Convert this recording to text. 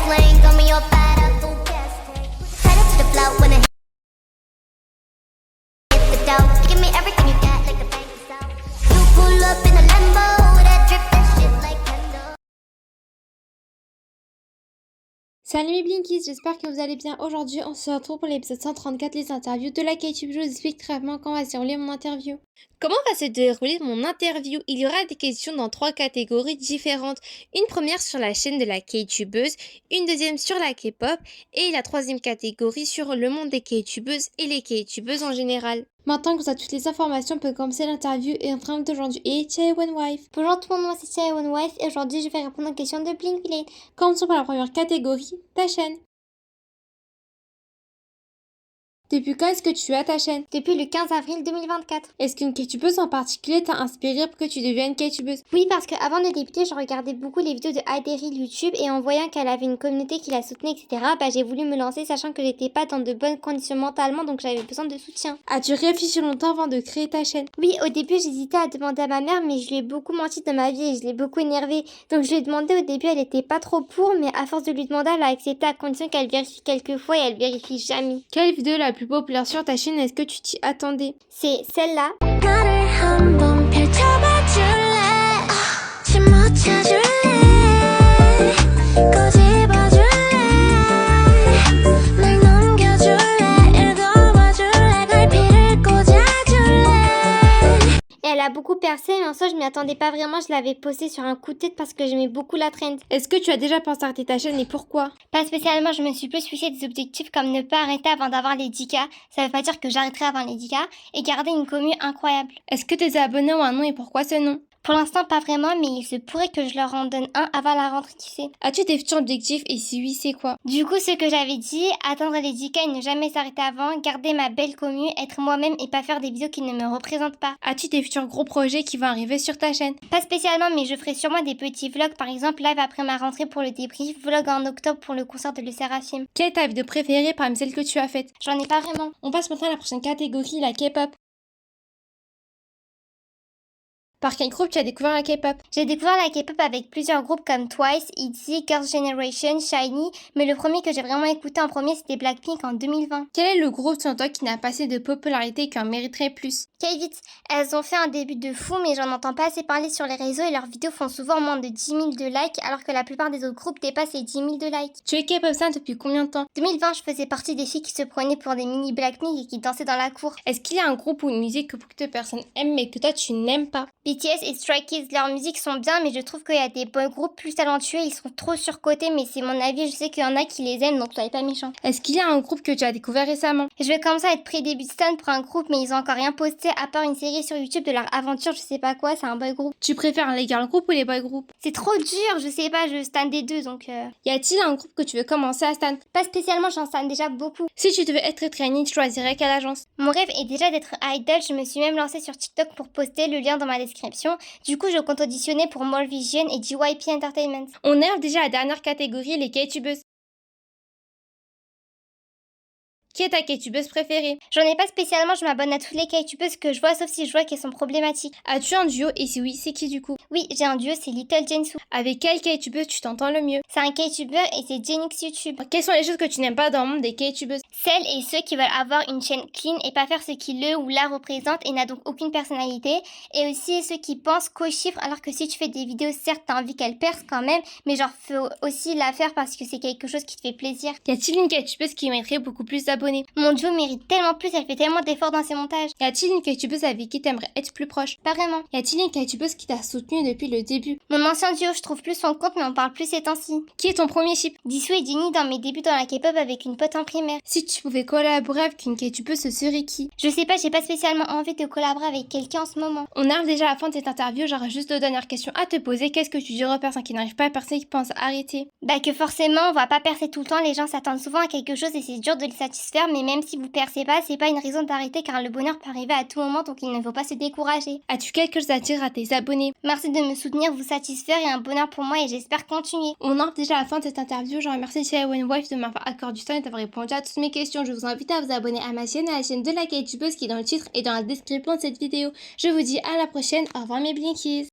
flames on me, your body full gas tank. Headed to the flow when I hit the dough. Give me everything you got like the bank is out. You pull up in a Lambo, that drip, that shit like Kendall. Salut mes Blinkies, j'espère que vous allez bien. Aujourd'hui, on se retrouve pour l'épisode 134, les interviews de la KTube. Je vous explique très rapidement comment va se dérouler mon interview. Comment va se dérouler mon interview? Il y aura des questions dans 3 catégories différentes. Une première sur la chaîne de la K-tubeuse, une deuxième sur la K-pop et la troisième catégorie sur le monde des K-tubeuses et les K-tubeuses en général. Maintenant que vous avez toutes les informations, on peut commencer l'interview et notre invité d'aujourd'hui est Chaewon Wife. Bonjour tout le monde, moi c'est Chaewon Wife et aujourd'hui je vais répondre aux questions de Blink Village. Commençons par la première catégorie, ta chaîne. Depuis quand est-ce que tu as ta chaîne? Depuis le 15 avril 2024. Est-ce qu'une K-tubeuse en particulier t'a inspiré pour que tu deviennes K-tubeuse? Oui, parce qu'avant de débuter, je regardais beaucoup les vidéos de Haideri YouTube et en voyant qu'elle avait une communauté qui la soutenait, etc., j'ai voulu me lancer sachant que j'étais pas dans de bonnes conditions mentalement donc j'avais besoin de soutien. As-tu réfléchi longtemps avant de créer ta chaîne? Oui, au début j'hésitais à demander à ma mère mais je lui ai beaucoup menti dans ma vie et je l'ai beaucoup énervée. Donc je lui ai demandé au début, elle était pas trop pour mais à force de lui demander, elle a accepté à condition qu'elle vérifie quelques fois et elle vérifie jamais. Quelle vidéo est la plus populaire sur ta chaîne? Est-ce que tu t'y attendais? C'est celle-là. Elle a beaucoup percé, mais en soi, je m'y attendais pas vraiment. Je l'avais postée sur un coup de tête parce que j'aimais beaucoup la trend. Est-ce que tu as déjà pensé arrêter ta chaîne et pourquoi? Pas spécialement, je me suis plus fixé des objectifs comme ne pas arrêter avant d'avoir les 10K. Ça veut pas dire que j'arrêterai avant les 10K et garder une commu incroyable. Est-ce que tes abonnés ont un nom et pourquoi ce nom? Pour l'instant, pas vraiment, mais il se pourrait que je leur en donne un avant la rentrée, qui sait. As-tu des futurs objectifs et si oui, c'est quoi? Du coup, ce que j'avais dit, atteindre les 10K et ne jamais s'arrêter avant, garder ma belle commu, être moi-même et pas faire des vidéos qui ne me représentent pas. As-tu des futurs gros projets qui vont arriver sur ta chaîne? Pas spécialement, mais je ferai sûrement des petits vlogs, par exemple live après ma rentrée pour le débrief, vlog en octobre pour le concert de Le Seraphim. Quelle est ta vidéo préférée parmi celles que tu as faites? J'en ai pas vraiment. On passe maintenant à la prochaine catégorie, la K-pop. Par quel groupe tu as découvert la K-pop? J'ai découvert la K-pop avec plusieurs groupes comme Twice, ITZY, Girls' Generation, SHINee, mais le premier que j'ai vraiment écouté en premier c'était Blackpink en 2020. Quel est le groupe selon toi qui n'a pas assez de popularité et qui en mériterait plus? K-Vit, elles ont fait un début de fou mais j'en entends pas assez parler sur les réseaux et leurs vidéos font souvent moins de 10 000 de likes alors que la plupart des autres groupes dépassent les 10 000 de likes. Tu es K-pop stan depuis combien de temps? 2020, je faisais partie des filles qui se prenaient pour des mini Blackpink et qui dansaient dans la cour. Est-ce qu'il y a un groupe ou une musique que beaucoup de personnes aiment mais que toi tu n'aimes pas? BTS et Stray Kids, leurs musiques sont bien, mais je trouve qu'il y a des bons groupes plus talentueux, ils sont trop surcotés, mais c'est mon avis, je sais qu'il y en a qui les aiment, donc soyez pas méchants. Est-ce qu'il y a un groupe que tu as découvert récemment? Je vais commencer à être pré-début de stan pour un groupe, mais ils ont encore rien posté, à part une série sur YouTube de leur aventure, je sais pas quoi, c'est un boy group. Tu préfères les girl group ou les boy group? C'est trop dur, je sais pas, je stan des deux, donc Y a-t-il un groupe que tu veux commencer à stan? Pas spécialement, j'en stan déjà beaucoup. Si tu devais être trainee, tu choisirais quelle agence? Mon rêve est déjà d'être idol, je me suis même lancée sur TikTok pour poster le lien dans ma description. Du coup, je compte auditionner pour More Vision et JYP Entertainment. On arrive déjà à la dernière catégorie, les K-tubeuses. Qui est ta K-tubeuse préférée? J'en ai pas spécialement, je m'abonne à toutes les K-tubeuses que je vois, sauf si je vois qu'elles sont problématiques. As-tu un duo et si oui, c'est qui du coup? Oui, j'ai un duo, c'est Little Jinsu. Avec quelle K-tubeuse tu t'entends le mieux? C'est un K-tuber et c'est Genix YouTube. Quelles sont les choses que tu n'aimes pas dans le monde des K-tubeuses? Celles et ceux qui veulent avoir une chaîne clean et pas faire ce qui le ou la représente et n'a donc aucune personnalité. Et aussi ceux qui pensent qu'aux chiffres, alors que si tu fais des vidéos, certes t'as envie qu'elles percent quand même, mais genre faut aussi la faire parce que c'est quelque chose qui te fait plaisir. Y a-t-il une K-tubeuse qui mériterait beaucoup plus d'abonnés? Mon duo mérite tellement plus, elle fait tellement d'efforts dans ses montages. Y a-t-il une K-tubeuse avec qui t'aimerais être plus proche? Pas vraiment. Y a-t-il une K-tubeuse qui t'a soutenu depuis le début? Mon ancien duo, je trouve plus son compte, mais on parle plus ces temps-ci. Qui est ton premier ship? Jisoo et Jennie dans mes débuts dans la K-pop avec une pote en primaire. Si tu pouvais collaborer avec une K-tubeuse, ce serait qui? Je sais pas, j'ai pas spécialement envie de collaborer avec quelqu'un en ce moment. On arrive déjà à la fin de cette interview, j'aurais juste 2 dernières questions à te poser. Qu'est-ce que tu dirais aux personnes qui n'arrivent pas, à personnes qui pensent arrêter? Bah que forcément, on va pas percer tout le temps, les gens s'attendent souvent à quelque chose et c'est dur de les satisfaire, mais même si vous percez pas, c'est pas une raison d'arrêter car le bonheur peut arriver à tout moment, donc il ne faut pas se décourager. As-tu quelque chose à dire à tes abonnés? Merci de me soutenir, vous satisfaire et un bonheur pour moi et j'espère continuer. On arrive déjà à la fin de cette interview, je remercie Chaewon Wife de m'avoir accordé du temps et d'avoir répondu à toutes mes questions. Je vous invite à vous abonner à ma chaîne et à la chaîne de la K-tubeuse qui est dans le titre et dans la description de cette vidéo. Je vous dis à la prochaine, au revoir mes Blinkies.